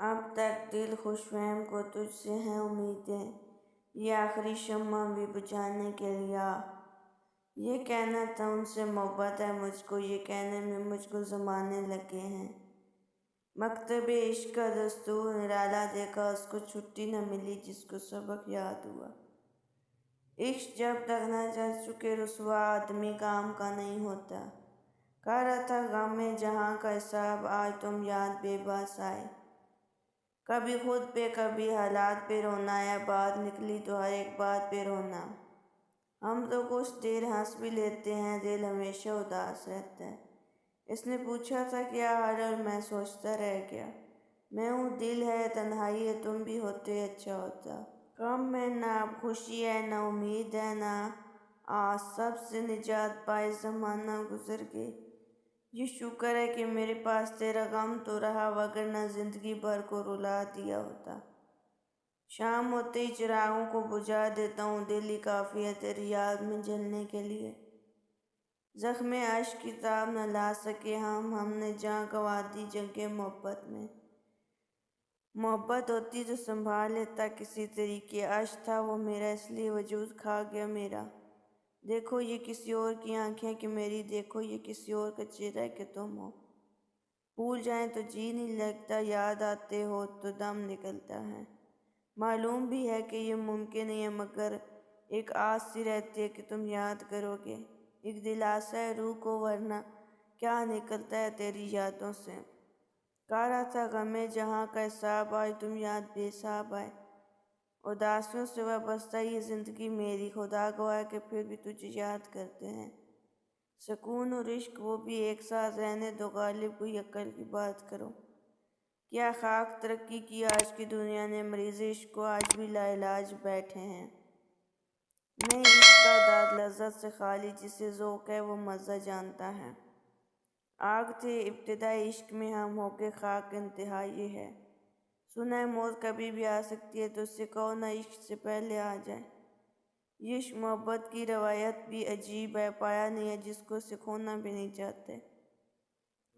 اب تک دل خوشفہم کو تجھ سے ہیں امیدیں، یہ آخری شمع بھی بجھانے کے لیے یہ کہنا تھا ان سے محبت ہے مجھ کو، یہ کہنے میں مجھ کو زمانے لگے ہیں۔ مکتب عشق کا دستور نرالا دیکھا، اس کو چھٹی نہ ملی جس کو سبق یاد ہوا۔ عشق جب تک نہ چل چکے رسوا آدمی کام کا نہیں ہوتا۔ کہہ رہا تھا غم میں جہاں کا حساب، آج تم یاد بے بس آئے۔ کبھی خود پہ کبھی حالات پہ رونا، یا بات نکلی تو ہر ایک بات پہ رونا۔ ہم تو کچھ دیر ہنس بھی لیتے ہیں، دل ہمیشہ اداس رہتا ہے۔ اس نے پوچھا تھا کیا حال، اور میں سوچتا رہ گیا، میں ہوں دل ہے تنہائی ہے، تم بھی ہوتے اچھا ہوتا۔ غم میں نہ اب خوشی ہے، نہ امید ہے، نہ آس، سب سے نجات پائے زمانہ گزر گئے۔ یہ شکر ہے کہ میرے پاس تیرا غم تو رہا، وگرنہ زندگی بھر کو رلا دیا ہوتا۔ شام ہوتے ہی چراغوں کو بجھا دیتا ہوں، دل ہی کافی ہے تیری یاد میں جلنے کے لیے۔ زخم اشک کی تاب نہ لا سکے ہم نے جاں گنوا دی جنگ محبت میں۔ محبت ہوتی تو سنبھال لیتا کسی طریقے، اشک تھا وہ میرا اس لیے وجود کھا گیا میرا۔ دیکھو یہ کسی اور کی آنکھیں کہ میری، دیکھو یہ کسی اور کا چہرہ کہ تم ہو۔ بھول جائیں تو جی نہیں لگتا، یاد آتے ہو تو دم نکلتا ہے۔ معلوم بھی ہے کہ یہ ممکن نہیں ہے، مگر ایک آس سی رہتی ہے کہ تم یاد کرو گے، ایک دلاسا ہے روح کو، ورنہ کیا نکلتا ہے تیری یادوں سے۔ کہہ رہا تھا غم جہاں کا حساب، آج تم یاد بے حساب آئے۔ اداسیوں سے وابستہ یہ زندگی میری، خدا گواہ ہے کہ پھر بھی تجھے یاد کرتے ہیں۔ سکون اور عشق وہ بھی ایک ساتھ رہنے دو، غالب کوئی عقل کی بات کرو۔ کیا خاک ترقی کی آج کی دنیا نے، مریض عشق کو آج بھی لا علاج بیٹھے ہیں۔ نہیں عشق کا داد لذت سے خالی، جسے ذوق ہے وہ مزہ جانتا ہے۔ آگ تھے ابتدائے عشق میں ہم، ہو کے خاک انتہا یہ ہے۔ سنا ہے موت کبھی بھی آ سکتی ہے، تو اس سے کہو نہ عشق سے پہلے آ جائے۔ یہ عشق محبت کی روایت بھی عجیب ہے، پایا نہیں ہے جس کو اسے کھونا بھی نہیں چاہتے۔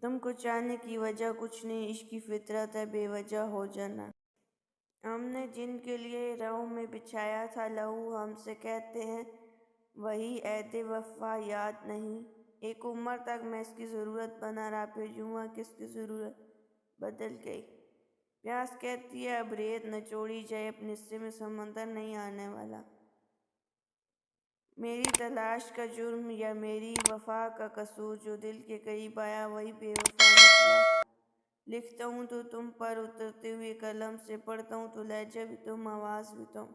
تم کو چاہنے کی وجہ کچھ نہیں، عشق کی فطرت ہے بے وجہ ہو جانا۔ ہم نے جن کے لیے رہوں میں بچھایا تھا لہو، ہم سے کہتے ہیں وہی عہد وفا یاد نہیں۔ ایک عمر تک میں اس کی ضرورت بنا رہا، پھر یوں ہوا کہ اس کی ضرورت بدل گئی۔ پیاس کہتی ہے اب ریت نچوڑی جائے، اپنے حصے میں سمندر نہیں آنے والا۔ میری تلاش کا جرم یا میری وفا کا قصور، جو دل کے قریب آیا وہی بے وفا نکلا۔ لکھتا ہوں تو تم پر اترتے ہوئے قلم سے، پڑھتا ہوں تو لہجہ بھی تم، آواز بھی تم۔